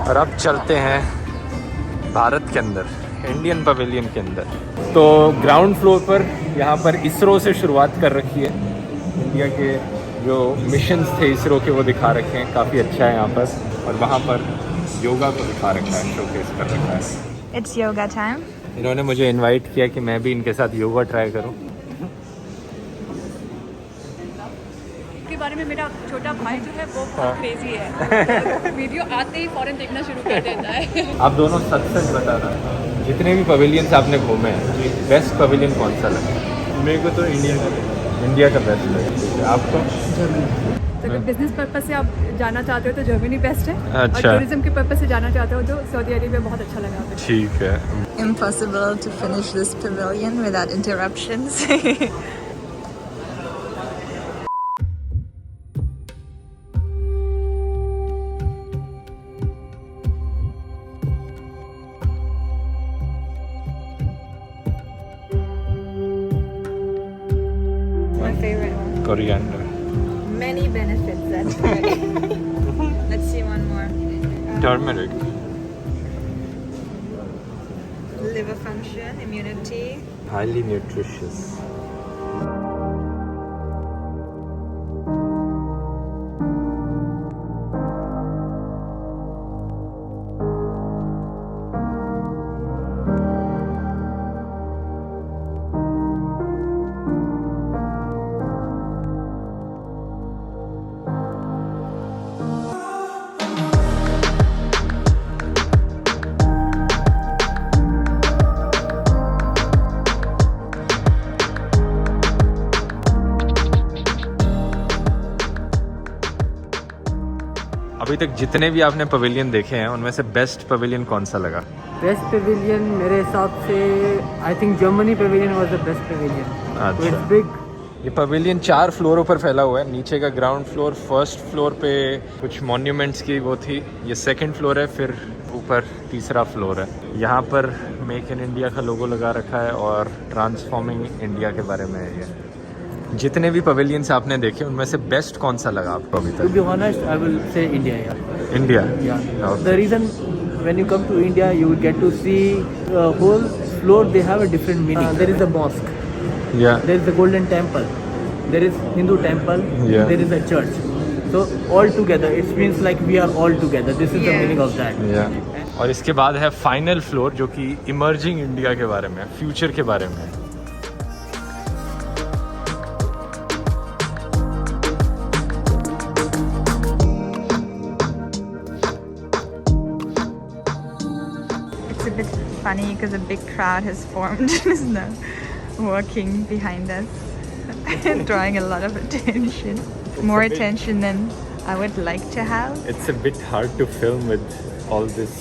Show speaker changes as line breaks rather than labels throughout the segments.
और अब चलते हैं भारत के अंदर, इंडियन पवेलियन के अंदर। तो ग्राउंड फ्लोर पर यहाँ पर इसरो से शुरुआत कर रखी है। इंडिया के जो मिशंस थे इसरो के वो दिखा रखे हैं, काफ़ी अच्छा है यहाँ पर। और वहाँ पर योगा को दिखा रखा है, शोकेस कर रखा है।
It's yoga time.
इन्होंने मुझे इनवाइट किया कि मैं भी इनके साथ योगा ट्राई करूं।
के बारे में मेरा छोटा भाई जो है वो बहुत क्रेजी है। वीडियो आते ही फौरन देखना शुरू कर देता है।
आप दोनों सच सच बताना, जितने भी पवेलियंस आपने घूमे हैं, बेस्ट पवेलियन कौन सा लगा?
मेरे को तो
इंडिया का बेस्ट लगा। आपको?
तो अगर बिजनेस पर्पस से आप जाना चाहते हो तो जर्मनी बेस्ट है।
अच्छा।
और टूरिज्म के पर्पस से जाना चाहते हो तो सऊदी अरेबिया बहुत अच्छा लगा हमें।
ठीक है।
Impossible to finish this pavilion without interruptions. My favorite one.
Coriander.
Many benefits, that's right. Let's see one more.
Turmeric.
Liver function, immunity.
Highly nutritious. अभी तक जितने भी आपने पवेलियन देखे हैं उनमें से बेस्ट पवेलियन कौन सा लगा?
बेस्ट पवेलियन मेरे हिसाब से I think Germany pavilion was the best pavilion.
अच्छा।
It's big.
ये पवेलियन 4 फ्लोरों पर फैला हुआ है। नीचे का ग्राउंड फ्लोर, फर्स्ट फ्लोर पे कुछ मॉन्यूमेंट्स की वो थी, ये सेकंड फ्लोर है, फिर ऊपर तीसरा फ्लोर है। यहाँ पर मेक इन इंडिया का लोगो लगा रखा है और ट्रांसफॉर्मिंग इंडिया के बारे में है ये। जितने भी पवेलियंस आपने देखे उनमें से बेस्ट कौन सा लगा आपको अभी
To
तक?
be honest, I will say India. Yeah.
India.
Yeah.
Okay.
The reason when you come to India, you will get to see whole floor. They have a different meaning. There is a mosque.
या
There is a golden temple. There is Hindu temple.
Yeah.
There is a church. So all together, it means like we are all together. This is the
Yeah.
meaning of that.
या और इसके बाद है final floor जो कि emerging India के बारे में है, फ्यूचर के बारे में है।
It's a bit funny because a big crowd has formed and is now walking behind us, drawing a lot of attention. More attention than I would like to have.
It's a bit hard to film with all this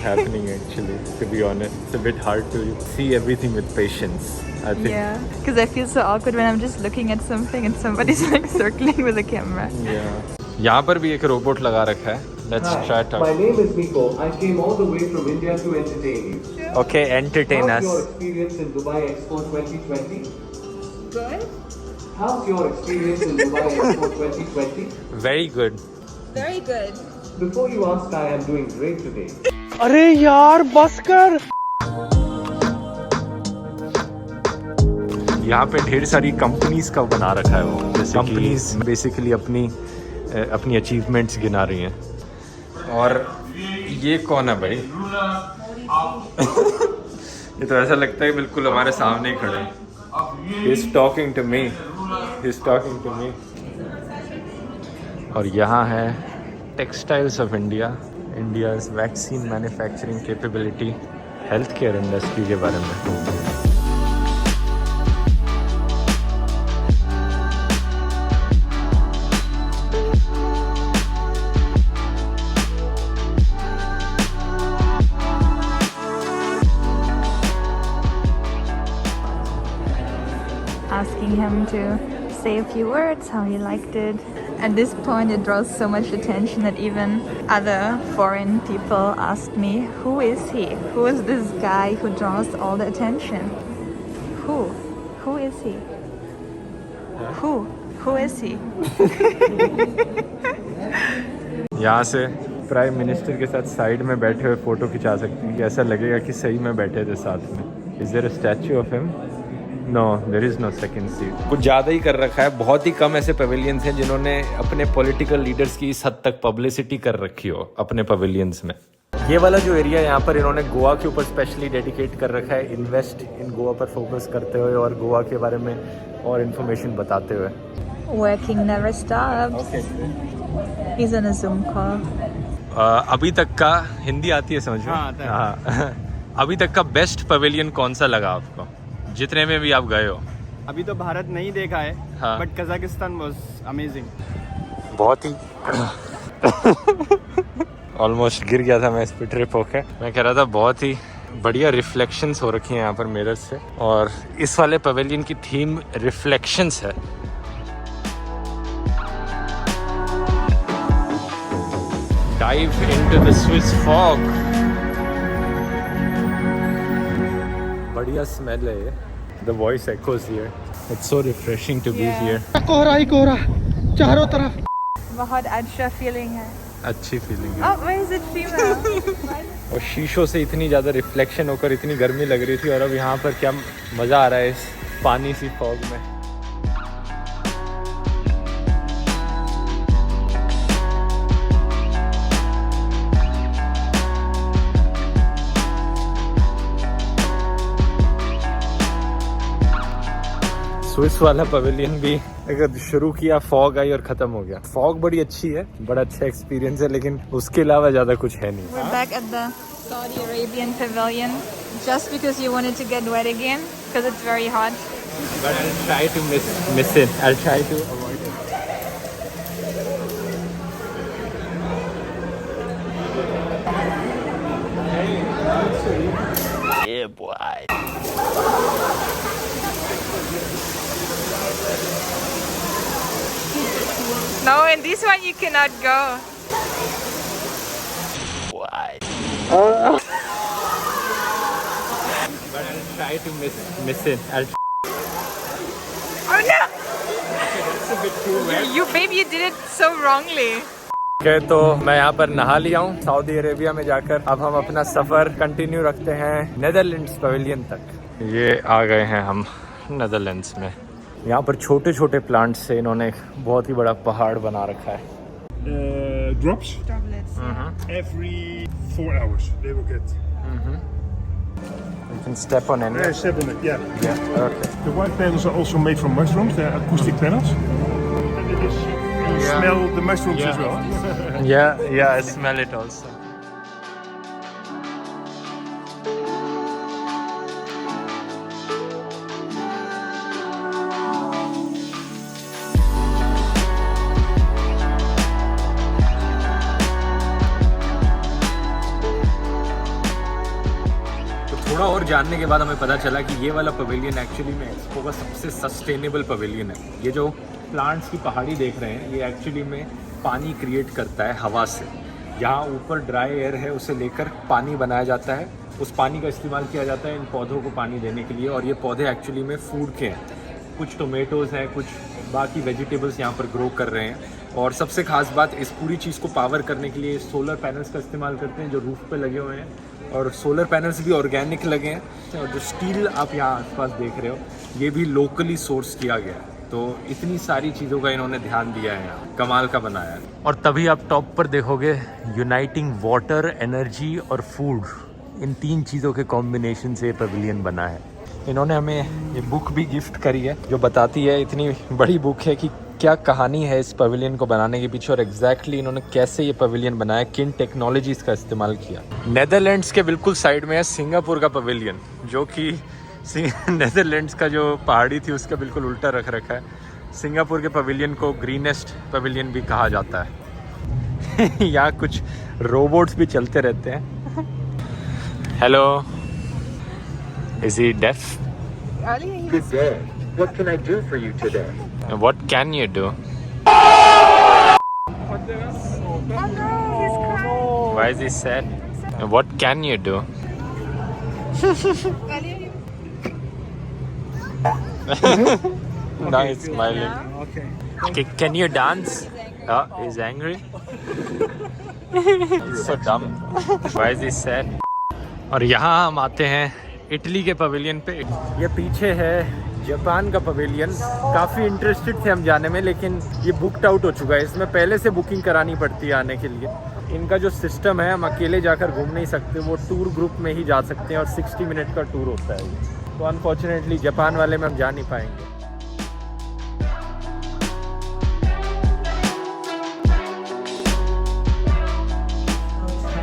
happening actually, to be honest. It's a bit hard to see everything with patience, I think.
Yeah, because I feel so awkward when I'm just looking at something and somebody's like circling with a camera.
Yeah. यहाँ पर भी एक robot लगा रखा है। Let's try it
My
out.
name is Nico. I came all the way from India to entertain you.
Okay, entertain
How's your
us.
experience in Dubai Expo 2020?
Good.
How's your experience in Dubai Expo 2020?
Very good.
Very good.
Before you ask, I am doing great today.
अरे यार बस कर।
यहाँ पे ढेर सारी companies का बना रखा है वो, जैसे कंपनीज बेसिकली अपनी अचीवमेंट्स गिना रही हैं। और ये कौन है भाई? ये तो ऐसा लगता है बिल्कुल हमारे सामने ही खड़े हैं। He's talking to me. He's talking to me. और यहाँ है textiles of India, India's vaccine manufacturing capability, health care industry के बारे में।
Asking him to say a few words, how he liked it. At this point, it draws so much attention that even other foreign people asked me, who is he? Who is this guy who draws all the attention? Who? Who is he? Who? Who is he?
यहाँ से prime minister के साथ side में बैठे हुए photo खिंचा सकते हैं कि ऐसा लगेगा कि सही में बैठे थे साथ में। Is there a statue of him? No, there is no second seat. कुछ ज़्यादा ही कर रखा है। बहुत ही कम ऐसे पवेलियंस हैं जिन्होंने अपने पॉलिटिकल लीडर्स की इस हद तक पब्लिसिटी कर रखी हो अपने पवेलियंस में। ये वाला जो एरिया यहाँ पर इन्होंने गोवा के ऊपर स्पेशली डेडिकेट कर रखा है, इन्वेस्ट इन गोवा पर फोकस करते हुए और गोवा के बारे में और इन्फॉर्मेशन बताते हुए।
Working never stops. He's on a Zoom call.
अभी तक का हिंदी आती है समझ में? हाँ। अभी तक का बेस्ट पवेलियन कौन सा लगा आपको, जितने में भी आप गए हो?
अभी तो भारत नहीं देखा है,
हाँ।
But Kazakhstan was amazing.
बहुत ही ऑलमोस्ट गिर गया था मैं इस पे ट्रिप होके। मैं कह रहा था बहुत ही बढ़िया रिफ्लेक्शंस हो रखी हैं यहाँ पर मिरर से, और इस वाले पवेलियन की थीम रिफ्लेक्शंस है। Dive into the Swiss fog. बढ़िया स्मेल है ये। The voice echoes here. It's so refreshing to be here.
कोहरा ही कोहरा चारों तरफ।
बहुत अच्छा फीलिंग है।
अच्छी फीलिंग है।
Oh, where is it female?
और शीशों से इतनी ज़्यादा रिफ्लेक्शन होकर इतनी गर्मी लग रही थी, और अब यहाँ पर क्या मज़ा आ रहा है इस पानी सी फॉग में। स्विस वाला पवेलियन भी अगर शुरू किया, फॉग आई और खत्म हो गया। फॉग बड़ी अच्छी है, बड़ा अच्छा एक्सपीरियंस है, लेकिन उसके अलावा ज्यादा कुछ है नहीं।
We're back at the Saudi Arabian pavilion just because you wanted to get wet again because it's very hot.
But I'll try to miss it. I'll try to avoid it. Yeah, boy.
No, in this one you cannot go.
Why? But I'll try to miss it.
Oh no!
It's a bit too wet.
You babe, you did it so wrongly.
Okay, तो मैं यहाँ पर नहा लिया हूँ Saudi Arabia में जाकर। अब हम अपना सफर कंटिन्यू रखते हैं नेदरलैंड्स पवेलियन तक। ये आ गए हैं हम नेदरलैंड्स में। यहाँ पर छोटे छोटे प्लांट्स से इन्होंने एक बहुत ही बड़ा पहाड़ बना रखा है।
Drops
Droplets.
every 4 hours. They will get.
You can step on any.
Step on it. Yeah.
Yeah. Okay.
The white panels are also made from mushrooms. They're acoustic panels. And it is. You smell the mushrooms as well.
Yeah, I smell it also. थोड़ा और जानने के बाद हमें पता चला कि ये वाला पवेलियन एक्चुअली में एक्सपो का सबसे सस्टेनेबल पवेलियन है। ये जो प्लांट्स की पहाड़ी देख रहे हैं, ये एक्चुअली में पानी क्रिएट करता है हवा से। यहाँ ऊपर ड्राई एयर है, उसे लेकर पानी बनाया जाता है। उस पानी का इस्तेमाल किया जाता है इन पौधों को पानी देने के लिए, और ये पौधे एक्चुअली में फूड के हैं। कुछ टोमेटोज़ हैं, कुछ बाकी वेजिटेबल्स यहाँ पर ग्रो कर रहे हैं। और सबसे खास बात, इस पूरी चीज़ को पावर करने के लिए सोलर पैनल्स का इस्तेमाल करते हैं जो रूफ पे लगे हुए हैं, और सोलर पैनल्स भी ऑर्गेनिक लगे हैं। और जो स्टील आप यहाँ आसपास देख रहे हो, ये भी लोकली सोर्स किया गया है। तो इतनी सारी चीज़ों का इन्होंने ध्यान दिया है, यहाँ कमाल का बनाया है। और तभी आप टॉप पर देखोगे यूनाइटिंग वाटर, एनर्जी और फूड, इन तीन चीज़ों के कॉम्बिनेशन से पवेलियन बना है। इन्होंने हमें ये बुक भी गिफ्ट करी है जो बताती है, इतनी बड़ी बुक है, कि क्या कहानी है इस पवेलियन को बनाने के पीछे, और एग्जैक्टली इन्होंने कैसे ये पवेलियन बनाया, किन टेक्नोलॉजीज़ का इस्तेमाल किया। नेदरलैंड्स के बिल्कुल साइड में है सिंगापुर का पवेलियन, जो कि नेदरलैंड्स का जो पहाड़ी थी उसका बिल्कुल उल्टा रख रखा है। सिंगापुर के पवेलियन को ग्रीनेस्ट पवेलियन भी कहा जाता है। यहाँ कुछ रोबोट्स भी चलते रहते हैं। Hello, is he deaf?
Good day. What can I do for you today?
What can you do? Why is he sad? What can you do? Now he's smiling.
Okay.
Can you dance? He's angry. He's so dumb. Why is he sad? और यहाँ हम आते हैं Italy के pavilion पे। ये पीछे है जापान का पवेलियन। काफ़ी इंटरेस्टेड थे हम जाने में, लेकिन ये बुकड आउट हो चुका है। इसमें पहले से बुकिंग करानी पड़ती है आने के लिए। इनका जो सिस्टम है, हम अकेले जाकर घूम नहीं सकते, वो टूर ग्रुप में ही जा सकते हैं और 60 मिनट का टूर होता है ये। तो अनफॉर्चुनेटली जापान वाले में हम जा नहीं पाएंगे।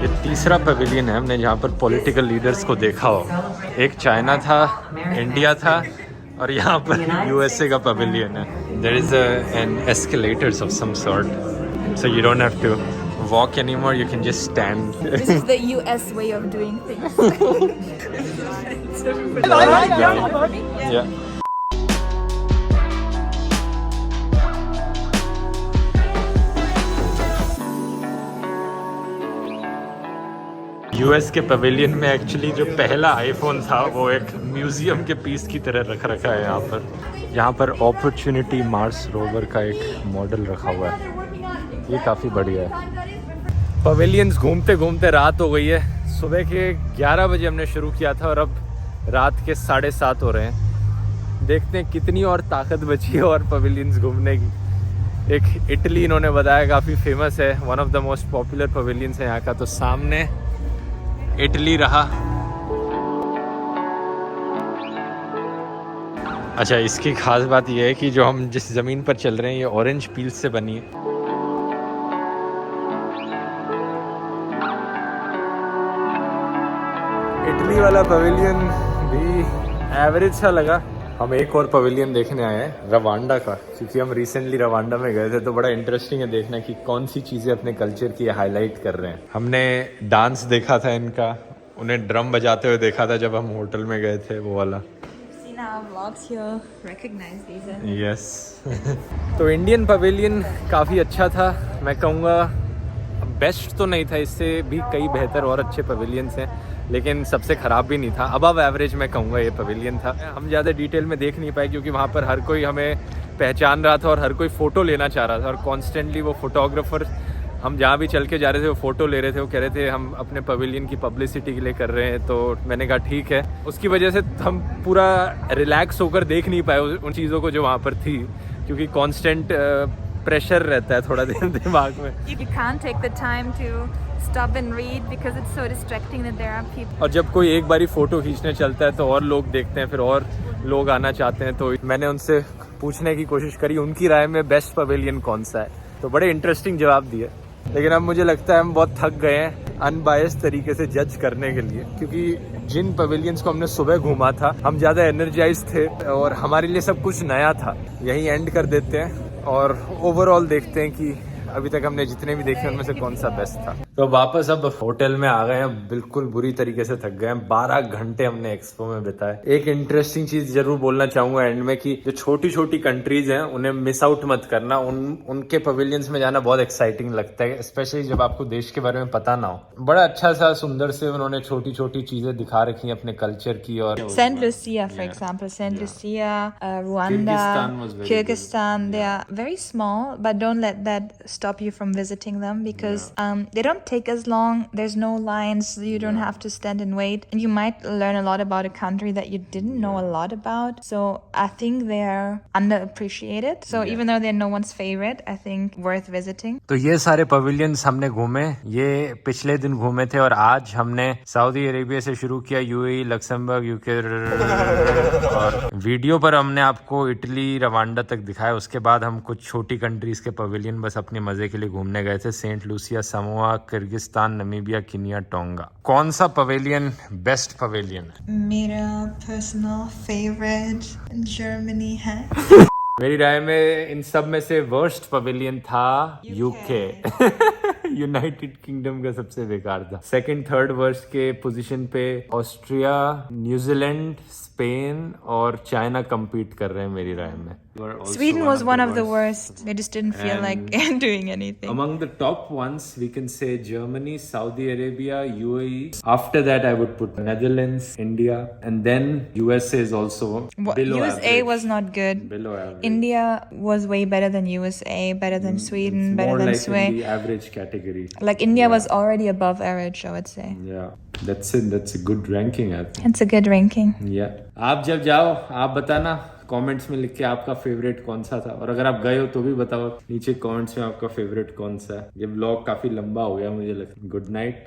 ये तीसरा पवेलियन है हमने जहाँ पर पॉलिटिकल लीडर्स को देखा हो। एक चाइना था, इंडिया था और यहाँ पर यूएसए का पवेलियन है। There is an escalators of some sort, so you don't have to walk anymore, you can just stand.
This is the US way of doing things.
Yeah. US के pavilion में actually जो पहला iPhone था वो एक museum के piece की तरह रख रखा है यहाँ पर। यहाँ पर अपॉर्चुनिटी मार्स रोवर का एक मॉडल रखा हुआ है, ये काफ़ी बढ़िया है। पवेलियंस घूमते घूमते रात हो गई है। सुबह के 11 बजे हमने शुरू किया था और अब रात के 7:30 हो रहे हैं। देखते हैं कितनी और ताकत बची है और पवेलियंस घूमने की। एक इटली इन्होंने बताया काफ़ी फेमस है, one of the most popular pavilions है यहाँ का। तो सामने इटली रहा। अच्छा, इसकी खास बात यह है कि जो हम जिस ज़मीन पर चल रहे हैं ये ऑरेंज पील से बनी है। इटली वाला पवेलियन भी एवरेज सा लगा। हम एक और पवेलियन देखने आए हैं रवांडा का, क्योंकि हम रिसेंटली रवांडा में गए थे। तो बड़ा इंटरेस्टिंग है देखना कि कौन सी चीज़ें अपने कल्चर की हाईलाइट कर रहे हैं। हमने डांस देखा था इनका, उन्हें ड्रम बजाते हुए देखा था जब हम होटल में गए थे, वो वाला। यस। तो इंडियन पवेलियन काफ़ी अच्छा था, मैं कहूँगा बेस्ट तो नहीं था, इससे भी कई बेहतर और अच्छे पवेलियंस हैं, लेकिन सबसे ख़राब भी नहीं था। अबव एवरेज मैं कहूँगा ये पवेलियन था। हम ज़्यादा डिटेल में देख नहीं पाए क्योंकि वहाँ पर हर कोई हमें पहचान रहा था और हर कोई फ़ोटो लेना चाह रहा था और कॉन्स्टेंटली वो फोटोग्राफर हम जहाँ भी चल के जा रहे थे वो फ़ोटो ले रहे थे। वो कह रहे थे हम अपने पवेलियन की पब्लिसिटी के लिए कर रहे हैं। तो मैंने कहा ठीक है। उसकी वजह से हम पूरा रिलैक्स होकर देख नहीं पाए उन चीज़ों को जो वहाँ पर थी, क्योंकि कॉन्स्टेंट प्रेशर रहता है थोड़ा देर दिमाग में।
You can't take the time to stop and read because it's so distracting that there are people.
और जब कोई एक बारी फ़ोटो खींचने चलता है तो और लोग देखते हैं, फिर और लोग आना चाहते हैं। तो मैंने उनसे पूछने की कोशिश करी उनकी राय में बेस्ट पवेलियन कौन सा है, तो बड़े इंटरेस्टिंग जवाब दिए। लेकिन अब मुझे लगता है हम बहुत थक गए हैं अनबायस्ड तरीके से जज करने के लिए, क्योंकि जिन पवेलियंस को हमने सुबह घूमा था हम ज़्यादा एनर्जाइज थे और हमारे लिए सब कुछ नया था। यही एंड कर देते हैं और ओवरऑल देखते हैं कि अभी तक हमने जितने भी देखे उनमें से कौन सा बेस्ट था। तो वापस अब होटल में आ गए हैं, बिल्कुल बुरी तरीके से थक गए हैं। 12 घंटे हमने एक्सपो में बिताए। एक इंटरेस्टिंग चीज जरूर बोलना चाहूंगा एंड में कि जो छोटी छोटी कंट्रीज हैं उन्हें मिस आउट मत करना। उनके पवेलियंस में जाना बहुत एक्साइटिंग लगता है, स्पेशली जब आपको देश के बारे में पता ना हो। बड़ा अच्छा सा सुंदर से उन्होंने छोटी छोटी चीजें दिखा रखी हैं अपने कल्चर की। और
Saint Lucia, for example, Saint Lucia, Rwanda, Kyrgyzstan, they are very small, but don't let that stop you from visiting them because they don't take as long. There's no lines, you don't have to stand and wait, and you might learn a lot about a country that you didn't know a lot about. So I think they're underappreciated. So even though they're no one's favorite, I think worth visiting.
तो ये सारे pavilions हमने घूमे, ये पिछले दिन घूमे थे और आज हमने सऊदी अरेबिया से शुरू किया, यूएई, लक्समबर्ग, यूके और वीडियो पर हमने आपको इटली, रवांडा तक दिखाया। उसके बाद हम कुछ छोटी कंट्रीज के पवेलियन बस अपने मजे के लिए घूमने गए थे। Saint Lucia, Samoa, Kyrgyzstan, Namibia, Kenya, Tonga. कौन सा पवेलियन बेस्ट पवेलियन है?
मेरा पर्सनल फेवरेट जर्मनी है।
मेरी राय में इन सब में से वर्स्ट पवेलियन था यूके। यूनाइटेड किंगडम का सबसे बेकार था। सेकंड थर्ड वर्स्ट के पोजीशन पे ऑस्ट्रिया, न्यूजीलैंड, स्पेन और चाइना compete कर रहे हैं मेरी राय में।
Sweden was one of the worst. They just didn't feel like doing anything.
Among the top ones, we can say Germany, Saudi Arabia, UAE. After that, I would put Netherlands, India, and then USA is also below
USA
average.
was not good.
Below average.
India was way better than USA, better than Sweden, better
More
than
like in
Sweden.
the average category.
Like India was already above average, I would say.
Yeah, that's it. That's a good ranking, I think.
It's a good ranking.
Yeah. आप जब जाओ आप बताना comments में लिख के आपका favourite कौन सा था, और अगर आप गए हो तो भी बताओ नीचे कमेंट्स में आपका फेवरेट कौन सा है। ये व्लॉग काफी लंबा हो गया मुझे लगता है। Good night.